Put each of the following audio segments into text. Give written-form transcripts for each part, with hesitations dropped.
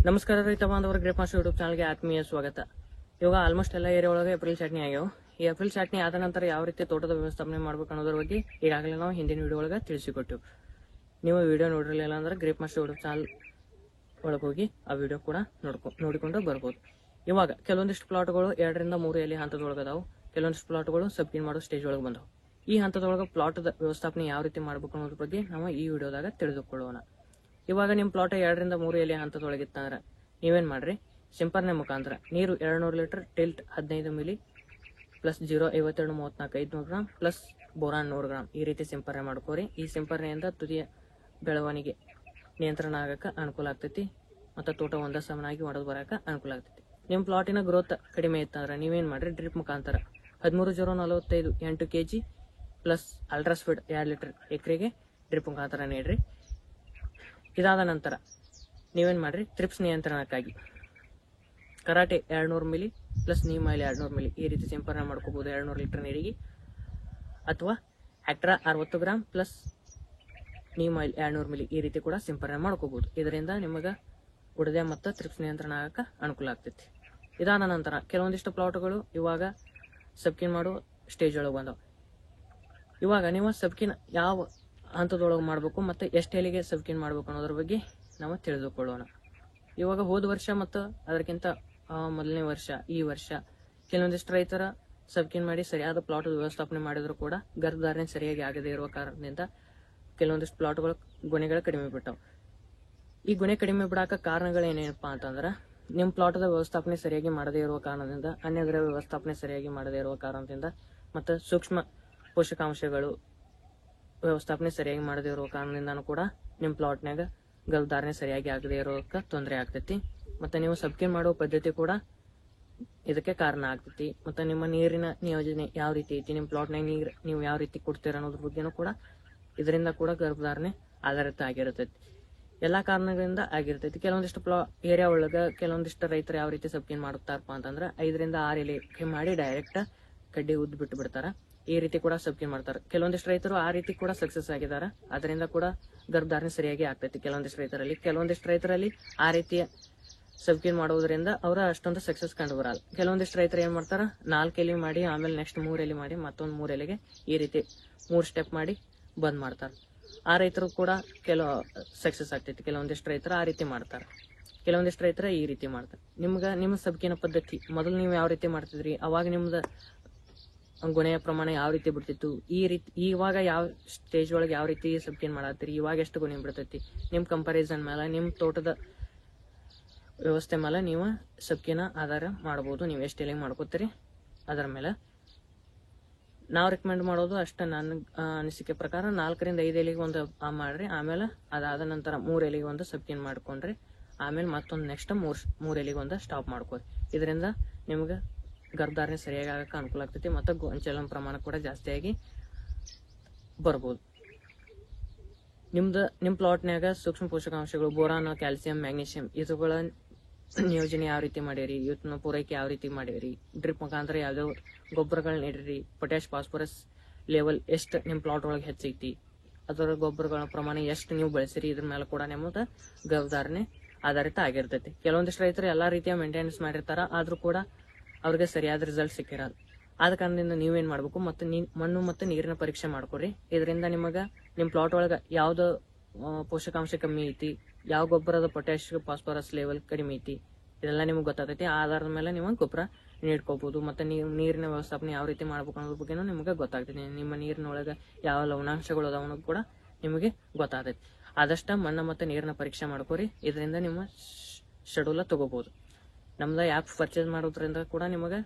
ನಮಸ್ಕಾರ ರೈತ ಬಾಂಧವರ ಗ್ರೇಪ್ ಮಾಸ್ಟರ್ ಯೂಟ್ಯೂಬ್ ಚಾನಲ್ಗೆ ಆತ್ಮೀಯ ಸ್ವಾಗತ. ಇವಾಗ ಆಲ್ಮೋಸ್ಟ್ ಎಲ್ಲ ಏರಿಯಾ ಒಳಗೆ ಏಪ್ರಿಲ್ ಚಾಟ್ನಿ ಆಗ್ಯಾವ. ಈ ಏಪ್ರಿಲ್ ಚಾಟ್ನಿ ಆದ ನಂತರ ಯಾವ ರೀತಿ ತೋಟದ ವ್ಯವಸ್ಥಾಪನೆ ಮಾಡ್ಬೇಕು ಅನ್ನೋದ್ರ ಬಗ್ಗೆ ಈಗಾಗಲೇ ನಾವು ಹಿಂದಿನ ವಿಡಿಯೋ ಒಳಗೆ ತಿಳಿಸಿಕೊಟ್ಟಿವಿ. ನೀವು ವಿಡಿಯೋ ನೋಡಿರಲಿಲ್ಲ ಅಂದ್ರೆ ಗ್ರೇಪ್ ಮಾಸ್ಟರ್ ಯೂಟ್ಯೂಬ್ ಚಾನಲ್ ಒಳಗೆ ಹೋಗಿ ಆ ವಿಡಿಯೋ ಕೂಡ ನೋಡಿಕೊಂಡು ಬರ್ಬೋದು. ಇವಾಗ ಕೆಲವೊಂದಿಷ್ಟು ಪ್ಲಾಟ್ಗಳು 2 ರಿಂದ 3 ಎಲೆ ಹಂತದೊಳಗೆ ಅದಾವು. ಕೆಲವೊಂದಿಷ್ಟು ಪ್ಲಾಟ್ಗಳು ಸಬ್ಕಿನ್ ಮಾಡೋ ಸ್ಟೇಜ್ ಒಳಗೆ ಬಂದವು. ಈ ಹಂತದೊಳಗೆ ಪ್ಲಾಟ್ದ ವ್ಯವಸ್ಥಾಪನೆ ಯಾವ ರೀತಿ ಮಾಡ್ಬೇಕು ಅನ್ನೋದ್ರ ಬಗ್ಗೆ ನಾವು ಈ ವಿಡಿಯೋದಾಗ ತಿಳಿದುಕೊಳ್ಳೋಣ. ಇವಾಗ ನಿಮ್ಮ ಪ್ಲಾಟ್ 2 ರಿಂದ 3 ಎಲೆ ಹಂತದೊಳಗಿತ್ತಂದ್ರೆ ನೀವೇನ್ ಮಾಡ್ರಿ, ಸಿಂಪರಣೆ ಮುಖಾಂತರ ನೀರು 200 litre tilt 15 milli plus 05234 500 gram plus boron 100 gram ಈ ರೀತಿ ಸಿಂಪರಣೆ ಮಾಡ್ಕೋರಿ. ಈ ಸಿಂಪರಣೆಯಿಂದ ತುದಿಯ ಬೆಳವಣಿಗೆ ನಿಯಂತ್ರಣ ಆಗಕ್ಕೆ ಅನುಕೂಲ ಆಗ್ತೈತಿ ಮತ್ತು ತೋಟ ಒಂದ ಸಮನಾಗಿ ಒಡೆದು ಬರಕ್ಕೆ ಅನುಕೂಲ ಆಗ್ತೈತಿ. ನಿಮ್ಮ ಪ್ಲಾಟಿನ ಗ್ರೋತ್ ಕಡಿಮೆ ಇತ್ತಂದ್ರೆ ನೀವೇನ್ ಮಾಡ್ರಿ, ಡ್ರಿಪ್ ಮುಖಾಂತರ 13,045 8 kg ಪ್ಲಸ್ ಅಲ್ಟ್ರಾಸ್ಪೀಡ್ 2 ಲೀಟರ್ ಎಕರೆಗೆ ಡ್ರಿಪ್ ಮುಖಾಂತರ ನೀಡ್ರಿ. ಇದಾದ ನಂತರ ನೀವೇನ್ ಮಾಡ್ರಿ, ಥ್ರಿಪ್ಸ್ ನಿಯಂತ್ರಣಕ್ಕಾಗಿ karate 200 milli plus neem oil 200 milli ಈ ರೀತಿ ಸಿಂಪರಣೆ ಮಾಡ್ಕೋಬಹುದು 200 ಲೀಟರ್ ನೀರಿಗೆ. ಅಥವಾ ಆಕ್ಟ್ರಾ 60 gram plus neem oil 200 milli ಈ ರೀತಿ ಕೂಡ ಸಿಂಪರಣೆ ಮಾಡ್ಕೋಬಹುದು. ಇದರಿಂದ ನಿಮಗೆ ಉಡದೆ ಮತ್ತು ಥ್ರಿಪ್ಸ್ ನಿಯಂತ್ರಣ ಆಗಕ್ಕೆ ಅನುಕೂಲ ಆಗ್ತೈತಿ. ಇದಾದ ನಂತರ ಕೆಲವೊಂದಿಷ್ಟು ಪ್ಲಾಟ್ಗಳು ಇವಾಗ ಸಬ್ಕಿನ್ ಮಾಡೋ ಸ್ಟೇಜ್ ಒಳಗೆ ಬಂದವು. ಇವಾಗ ನೀವು ಸಬ್ಕಿನ್ ಯಾವ ಹಂತದೊಳಗೆ ಮಾಡಬೇಕು ಮತ್ತು ಎಷ್ಟು ಎಲೆಗೆ ಸಬ್ಕಿನ್ ಮಾಡಬೇಕು ಅನ್ನೋದ್ರ ಬಗ್ಗೆ ನಾವು ತಿಳಿದುಕೊಳ್ಳೋಣ. ಇವಾಗ ಹೋದ ವರ್ಷ ಮತ್ತು ಅದಕ್ಕಿಂತ ಮೊದಲನೇ ವರ್ಷ ಈ ವರ್ಷ ಕೆಲವೊಂದಿಷ್ಟು ರೈತರ ಸಬ್ಕಿನ್ ಮಾಡಿ ಸರಿಯಾದ ಪ್ಲಾಟ್ ವ್ಯವಸ್ಥಾಪನೆ ಮಾಡಿದ್ರು ಕೂಡ ಗರ್ಭಧಾರಣೆ ಸರಿಯಾಗಿ ಆಗದೇ ಇರುವ ಕಾರಣದಿಂದ ಕೆಲವೊಂದಿಷ್ಟು ಪ್ಲಾಟ್ಗಳು ಗೊನೆಗಳು ಕಡಿಮೆ ಬಿಟ್ಟವು. ಈ ಗೊನೆ ಕಡಿಮೆ ಬಿಡಾಕ ಕಾರಣಗಳೇನೇನಪ್ಪಾ ಅಂತಂದ್ರೆ ನಿಮ್ಮ ಪ್ಲಾಟದ ವ್ಯವಸ್ಥಾಪನೆ ಸರಿಯಾಗಿ ಮಾಡದೇ ಇರುವ ಕಾರಣದಿಂದ, ಅನ್ಯದ್ರವ್ಯ ವ್ಯವಸ್ಥಾಪನೆ ಸರಿಯಾಗಿ ಮಾಡದೇ ಇರುವ ಕಾರಣದಿಂದ ಮತ್ತು ಸೂಕ್ಷ್ಮ ಪೋಷಕಾಂಶಗಳು ವ್ಯವಸ್ಥಾಪನೆ ಸರಿಯಾಗಿ ಮಾಡದೇ ಇರುವ ಕಾರಣದಿಂದಾನು ಕೂಡ ನಿಮ್ಮ ಪ್ಲಾಟ್ನಾಗ ಗರ್ಭಧಾರಣೆ ಸರಿಯಾಗಿ ಆಗದೇ ಇರೋಕೆ ತೊಂದರೆ ಆಗ್ತೈತಿ. ಮತ್ತು ನೀವು ಸಬ್ಕಿನ್ ಮಾಡೋ ಪದ್ಧತಿ ಕೂಡ ಇದಕ್ಕೆ ಕಾರಣ ಆಗ್ತೈತಿ. ಮತ್ತು ನಿಮ್ಮ ನೀರಿನ ನಿಯೋಜನೆ ಯಾವ ರೀತಿ ಐತಿ, ನಿಮ್ಮ ಪ್ಲಾಟ್ನಾಗ ನೀರು ನೀವು ಯಾವ ರೀತಿ ಕೊಡ್ತೀರ ಅನ್ನೋದ್ರ ಬಗ್ಗೆನೂ ಕೂಡ ಇದರಿಂದ ಕೂಡ ಗರ್ಭಧಾರಣೆ ಆಧಾರಿತ ಆಗಿರ್ತೈತಿ. ಎಲ್ಲಾ ಕಾರಣಗಳಿಂದ ಆಗಿರ್ತೈತಿ. ಕೆಲವೊಂದಿಷ್ಟು ಏರಿಯಾ ಒಳಗೆ ಕೆಲವೊಂದಿಷ್ಟು ರೈತರು ಯಾವ ರೀತಿ ಸಬ್ಕಿನ್ ಮಾಡುತ್ತಾರಪ್ಪ ಅಂತಂದ್ರೆ 5 ರಿಂದ 6 ಎಲೆ ಮಾಡಿ ಡೈರೆಕ್ಟ್ ಕಡ್ಡಿ ಉದ್ದು ಬಿಟ್ಟು ಬಿಡ್ತಾರ. ಈ ರೀತಿ ಕೂಡ ಸಬ್ಕಿನ್ ಮಾಡ್ತಾರೆ. ಕೆಲವೊಂದಿಷ್ಟು ರೈತರು ಆ ರೀತಿ ಕೂಡ ಸಕ್ಸಸ್ ಆಗಿದ್ದಾರೆ. ಅದರಿಂದ ಕೂಡ ಗರ್ಭಧಾರಣೆ ಸರಿಯಾಗಿ ಆಗ್ತೈತಿ ಕೆಲವೊಂದಿಷ್ಟು ರೈತರಲ್ಲಿ ಆ ರೀತಿಯ ಸಬ್ಕಿನ್ ಮಾಡೋದ್ರಿಂದ ಅವರ ಅಷ್ಟೊಂದು ಸಕ್ಸಸ್ ಕಂಡು ಬರಲ್ಲ. ಕೆಲವೊಂದಿಷ್ಟು ರೈತರು ಏನ್ ಮಾಡ್ತಾರ, 4 ಎಲೆ ಮಾಡಿ ಆಮೇಲೆ ನೆಕ್ಸ್ಟ್ 3 ಎಲೆ ಮಾಡಿ ಮತ್ತೊಂದು 3 ಎಲೆಗೆ ಈ ರೀತಿ 3 ಸ್ಟೆಪ್ ಮಾಡಿ ಬಂದ್ ಮಾಡ್ತಾರೆ. ಆ ರೈತರು ಕೂಡ ಕೆಲವು ಸಕ್ಸಸ್ ಆಗ್ತೈತಿ. ಕೆಲವೊಂದಿಷ್ಟು ರೈತರು ಆ ರೀತಿ ಮಾಡ್ತಾರೆ, ಕೆಲವೊಂದಿಷ್ಟು ರೈತರ ಈ ರೀತಿ ಮಾಡ್ತಾರೆ. ನಿಮ್ಮ ಸಬ್ಕಿನ ಪದ್ಧತಿ ಮೊದಲು ನೀವು ಯಾವ ರೀತಿ ಮಾಡ್ತಿದ್ರಿ, ಅವಾಗ ನಿಮ್ದ ಗೊನೆಯ ಪ್ರಮಾಣ ಯಾವ ರೀತಿ ಬಿಡ್ತಿತ್ತು, ಈ ರೀತಿ ಇವಾಗ ಯಾವ ಸ್ಟೇಜ್ ಒಳಗೆ ಯಾವ ರೀತಿ ಸಬ್ಕಿನ್ ಮಾಡತ್ತೀರಿ, ಇವಾಗ ಎಷ್ಟು ಗೊನೆ ಬಿಡ್ತೈತಿ, ನಿಮ್ ಕಂಪಾರಿಸನ್ ಮೇಲೆ ನಿಮ್ ತೋಟದ ವ್ಯವಸ್ಥೆ ಮೇಲೆ ನೀವು ಸಬ್ಕಿನ ಆಧಾರ ಮಾಡಬಹುದು. ನೀವು ಎಷ್ಟು ಎಲೆ ಮಾಡ್ಕೋತೀರಿ ಅದರ ಮೇಲೆ ನಾವು ರೆಕಮೆಂಡ್ ಮಾಡೋದು ಅಷ್ಟ. ನನ್ನ ಅನಿಸಿಕೆ ಪ್ರಕಾರ 4 ರಿಂದ 5 ಎಲೆಗೆ ಒಂದು ಮಾಡ್ರಿ. ಆಮೇಲೆ ಅದಾದ ನಂತರ 3 ಎಲೆಗೆ ಒಂದು ಸಬ್ಕಿನ್ ಮಾಡ್ಕೊಂಡ್ರಿ. ಆಮೇಲೆ ಮತ್ತೊಂದು ನೆಕ್ಸ್ಟ್ 3 ಎಲೆಗೆ ಒಂದು ಸ್ಟಾಪ್ ಮಾಡ್ಕೊರಿ. ಇದರಿಂದ ನಿಮ್ಗೆ ಗರ್ಭಧಾರಣೆ ಸರಿಯಾಗಿ ಆಗಕ್ಕೆ ಅನುಕೂಲ ಆಗ್ತೈತಿ ಮತ್ತು ಗೊಂಚಲನ ಪ್ರಮಾಣ ಕೂಡ ಜಾಸ್ತಿಯಾಗಿ ಬರ್ಬೋದು. ನಿಮ್ಮ ಪ್ಲಾಟ್ನಾಗ ಸೂಕ್ಷ್ಮ ಪೋಷಕಾಂಶಗಳು ಬೋರಾನ್, ಕ್ಯಾಲ್ಸಿಯಂ, ಮ್ಯಾಗ್ನೀಷಿಯಂ ಇವುಗಳ ನಿಯೋಜನೆ ಯಾವ ರೀತಿ ಮಾಡಿರಿ, ಇವತ್ತಿನ ಪೂರೈಕೆ ಯಾವ ರೀತಿ ಮಾಡಿರಿ, ಡ್ರಿಪ್ ಮುಖಾಂತರ ಯಾವ್ಯಾವ ಗೊಬ್ಬರಗಳನ್ನ ನೀಡಿರಿ, ಪೊಟ್ಯಾಶ್ ಫಾಸ್ಫರಸ್ ಲೆವೆಲ್ ಎಷ್ಟು ನಿಮ್ಮ ಪ್ಲಾಟ್ ಒಳಗೆ ಹೆಚ್ಚೈತಿ, ಅದರ ಗೊಬ್ಬರಗಳ ಪ್ರಮಾಣ ಎಷ್ಟು ನೀವು ಬಳಸಿರಿ, ಇದ್ರ ಮೇಲೆ ಕೂಡ ನಿಮ್ಮದ ಗರ್ಭಧಾರಣೆ ಆಧಾರಿತ ಆಗಿರ್ತೈತಿ. ಕೆಲವೊಂದಿಷ್ಟು ರೈತರು ಎಲ್ಲಾ ರೀತಿಯ ಮೇಂಟೆನೆನ್ಸ್ ಮಾಡಿರ್ತಾರ, ಆದ್ರೂ ಕೂಡ ಅವ್ರಿಗೆ ಸರಿಯಾದ ರಿಸಲ್ಟ್ ಸಿಕ್ಕಿರಲ್ಲ. ಆದ ಕಾರಣದಿಂದ ನೀವೇನ್ ಮಾಡ್ಬೇಕು, ಮತ್ತೆ ಮಣ್ಣು ಮತ್ತು ನೀರಿನ ಪರೀಕ್ಷೆ ಮಾಡ್ಕೊರಿ. ಇದರಿಂದ ನಿಮಗ ನಿಮ್ ಪ್ಲಾಟ್ ಒಳಗ ಯಾವ್ದು ಪೋಷಕಾಂಶ ಕಮ್ಮಿ ಐತಿ, ಯಾವ ಗೊಬ್ಬರದ ಪೊಟ್ಯಾಶ್ ಫಾಸ್ಫರಸ್ ಲೆವೆಲ್ ಕಡಿಮೆ ಐತಿ, ಇದೆಲ್ಲ ನಿಮ್ಗೆ ಗೊತ್ತಾಗ್ತೈತಿ. ಆ ಆಧಾರದ ಮೇಲೆ ನೀವು ಗೊಬ್ಬರ ನೀಡ್ಕೋಬಹುದು. ಮತ್ತೆ ನೀರಿನ ವ್ಯವಸ್ಥಾಪನೆ ಯಾವ ರೀತಿ ಮಾಡ್ಬೇಕು ಅನ್ನೋದ್ರ ಬಗ್ಗೆನೂ ನಿಮ್ಗೆ ಗೊತ್ತಾಗ್ತೈತಿ. ನಿಮ್ಮ ನೀರಿನೊಳಗ ಯಾವ ಲವಣಾಂಶಗಳು ಅದಾವ ಕೂಡ ನಿಮಗೆ ಗೊತ್ತಾಗ್ತೈತಿ. ಆದಷ್ಟ ಮಣ್ಣು ಮತ್ತು ನೀರಿನ ಪರೀಕ್ಷೆ ಮಾಡ್ಕೋರಿ. ಇದರಿಂದ ನಿಮ್ಮ ಶೆಡ್ಯೂಲ್ ತಗೋಬಹುದು. ನಮ್ದ ಆ್ಯಪ್ ಪರ್ಚೇಸ್ ಮಾಡೋದ್ರಿಂದ ಕೂಡ ನಿಮಗೆ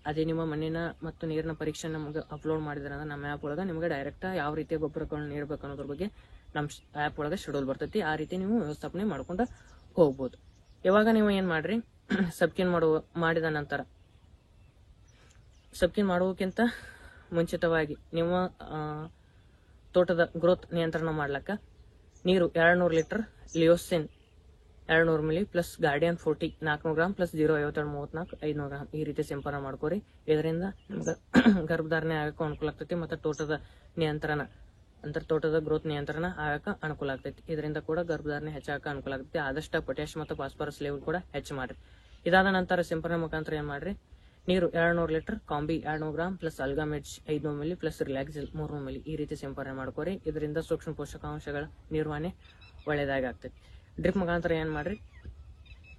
ಅದೇ ನಿಮ್ಮ ಮಣ್ಣಿನ ಮತ್ತು ನೀರಿನ ಪರೀಕ್ಷೆ ನಮ್ಗೆ ಅಪ್ಲೋಡ್ ಮಾಡಿದ್ರಿಂದ ನಮ್ಮ ಆ್ಯಪ್ ಒಳಗೆ ನಿಮಗೆ ಡೈರೆಕ್ಟ್ ಯಾವ ರೀತಿಯ ಗೊಬ್ಬರಗಳನ್ನ ನೀಡಬೇಕು ಅನ್ನೋದ್ರ ಬಗ್ಗೆ ನಮ್ಮ ಆ್ಯಪ್ ಒಳಗೆ ಶೆಡ್ಯೂಲ್ ಬರ್ತೈತಿ. ಆ ರೀತಿ ನೀವು ವ್ಯವಸ್ಥಾಪನೆ ಮಾಡ್ಕೊಂಡು ಹೋಗ್ಬೋದು. ಇವಾಗ ನೀವು ಏನ್ ಮಾಡ್ರಿ, ಸಬ್ಕಿನ್ ಮಾಡಿದ ನಂತರ ಸಬ್ಕಿನ್ ಮಾಡುವಕ್ಕಿಂತ ಮುಂಚಿತವಾಗಿ ನಿಮ್ಮ ತೋಟದ ಗ್ರೋತ್ ನಿಯಂತ್ರಣ ಮಾಡ್ಲಕ್ಕ ನೀರು 200 ಲೀಟರ್ ಲಿಯೋಸಿನ್ 200 milli plus Guardian 40 400 gram plus 05234 500 gram ಈ ರೀತಿ ಸಿಂಪರಣೆ ಮಾಡ್ಕೋರಿ. ಇದರಿಂದ ನಿಮ್ಗೆ ಗರ್ಭಧಾರಣೆ ಆಗಕ್ಕೆ ಅನುಕೂಲ ಆಗ್ತೈತಿ ಮತ್ತು ತೋಟದ ನಿಯಂತ್ರಣ ಅಂತರ ತೋಟದ ಗ್ರೋತ್ ನಿಯಂತ್ರಣ ಆಗಕ್ಕೆ ಅನುಕೂಲ ಆಗ್ತೈತಿ. ಇದರಿಂದ ಕೂಡ ಗರ್ಭಧಾರಣೆ ಹೆಚ್ಚಾಗಕ್ಕೆ ಅನುಕೂಲ ಆಗ್ತೈತಿ. ಆದಷ್ಟು ಪೊಟ್ಯಾಶ್ ಮತ್ತು ಫಾಸ್ಫರಸ್ ಲೆವೆಲ್ ಕೂಡ ಹೆಚ್ಚು ಮಾಡ್ರಿ. ಇದಾದ ನಂತರ ಸಿಂಪರಣೆ ಮುಖಾಂತರ ಏನ್ ಮಾಡ್ರಿ, ನೀರು 200 ಲೀಟರ್, ಕಾಂಬಿ 200 ಗ್ರಾಮ್ ಪ್ಲಸ್ ಅಲ್ಗಾಮೆಡ್ಸ್ 500 ಮಿಲಿ ಪ್ಲಸ್ ರಿಲ್ಯಾಕ್ಸಿಲ್ 300 ಮಿಲಿ ಈ ರೀತಿ ಸಿಂಪರಣೆ ಮಾಡ್ಕೋರಿ. ಇದರಿಂದ ಸೂಕ್ಷ್ಮ ಪೋಷಕಾಂಶಗಳ ನಿರ್ವಹಣೆ ಒಳ್ಳೆಯದಾಗಿ ಆಗ್ತೈತಿ. ಡ್ರಿಪ್ ಮುಖಾಂತರ ಏನ್ ಮಾಡ್ರಿ,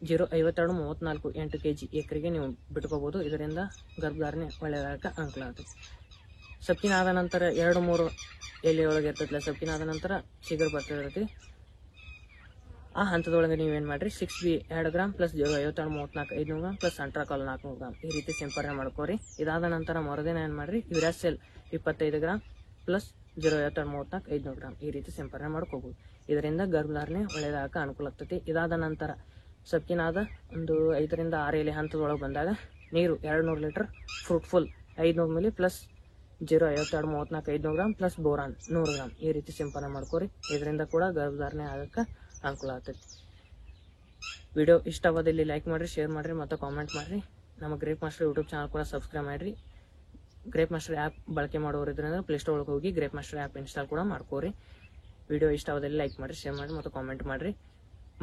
0.5234 8 kg ಎಕರೆಗೆ ನೀವು ಬಿಟ್ಕೋಬಹುದು. ಇದರಿಂದ ಗರ್ಭಧಾರಣೆ ಒಳ್ಳೆಯದಾಗಕ್ಕೆ ಅನುಕೂಲ ಆಗ್ತೈತಿ. ಸಬ್ಕಿನ ಆದ ನಂತರ 2-3 ಎಲೆಯೊಳಗೆ ಇರ್ತೈತಿಲ್ಲ, ಸಬ್ಕಿನ ಆದ ನಂತರ ಚಿಗುರು ಬರ್ತಿರ್ತೈತಿ. ಆ ಹಂತದೊಳಗೆ ನೀವೇನ್ ಮಾಡ್ರಿ, 6B 2 gram plus 0.5234 500 gram plus Antracol 400 gram ಈ ರೀತಿ ಸಿಂಪರಣೆ ಮಾಡ್ಕೋರಿ. ಇದಾದ ನಂತರ ಮರುದಿನ ಏನ್ ಮಾಡ್ರಿ, ಯುರಾಸೆಲ್ 25 ಗ್ರಾಮ್ ಪ್ಲಸ್ 0.5234 500 ಗ್ರಾಮ್ ಈ ರೀತಿ ಸಿಂಪರಣೆ ಮಾಡ್ಕೋಬಹುದು. ಇದರಿಂದ ಗರ್ಭಧಾರಣೆ ಒಳ್ಳೆಯದಾಗಕ್ಕೆ ಅನುಕೂಲ ಆಗ್ತೈತಿ. ಇದಾದ ನಂತರ ಸಬ್ಕಿನಾದ ಒಂದು 5 ರಿಂದ 6 ಎಲೆ ಹಂತದೊಳಗೆ ಬಂದಾಗ ನೀರು 200 litre, fruitful 500 milli plus 0.5234 500 gram plus boron 100 gram ಈ ರೀತಿ ಸಿಂಪರಣೆ ಮಾಡ್ಕೋರಿ. ಇದರಿಂದ ಕೂಡ ಗರ್ಭಧಾರಣೆ ಆಗಕ್ಕೆ ಅನುಕೂಲ ಆಗ್ತೈತಿ. ವಿಡಿಯೋ ಇಷ್ಟವಾದಲ್ಲಿ ಲೈಕ್ ಮಾಡ್ರಿ, ಶೇರ್ ಮಾಡ್ರಿ ಮತ್ತು ಕಾಮೆಂಟ್ ಮಾಡ್ರಿ. ನಮ್ಮ ಗ್ರೇಪ್ ಮಾಸ್ಟರ್ ಯೂಟ್ಯೂಬ್ ಚಾನಲ್ ಕೂಡ ಸಬ್ಸ್ಕ್ರೈಬ್ ಮಾಡ್ರಿ. ಗ್ರೇಪ್ ಮಾಸ್ಟರ್ ಆ್ಯಪ್ ಬಳಕೆ ಮಾಡೋರು ಇದ್ರಿಂದ ಪ್ಲೇಸ್ಟೋರ್ ಒಳಗೆ ಹೋಗಿ ಗ್ರೇಪ್ ಮಾಸ್ಟರ್ ಆ್ಯಪ್ ಇನ್ಸ್ಟಾಲ್ ಕೂಡ ಮಾಡ್ಕೋರಿ. ವಿಡಿಯೋ ಇಷ್ಟವಾದಲ್ಲಿ ಲೈಕ್ ಮಾಡ್ರಿ, ಶೇರ್ ಮಾಡ್ರಿ ಮತ್ತು ಕಾಮೆಂಟ್ ಮಾಡ್ರಿ.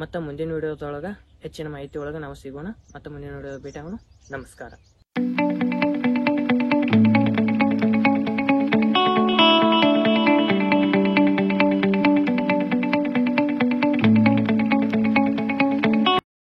ಮತ್ತು ಮುಂದಿನ ವಿಡಿಯೋದೊಳಗೆ ಹೆಚ್ಚಿನ ಮಾಹಿತಿ ಒಳಗೆ ನಾವು ಸಿಗೋಣ. ಮತ್ತು ಮುಂದಿನ ವಿಡಿಯೋ ಭೇಟಿ ಆಗೋಣ. ನಮಸ್ಕಾರ.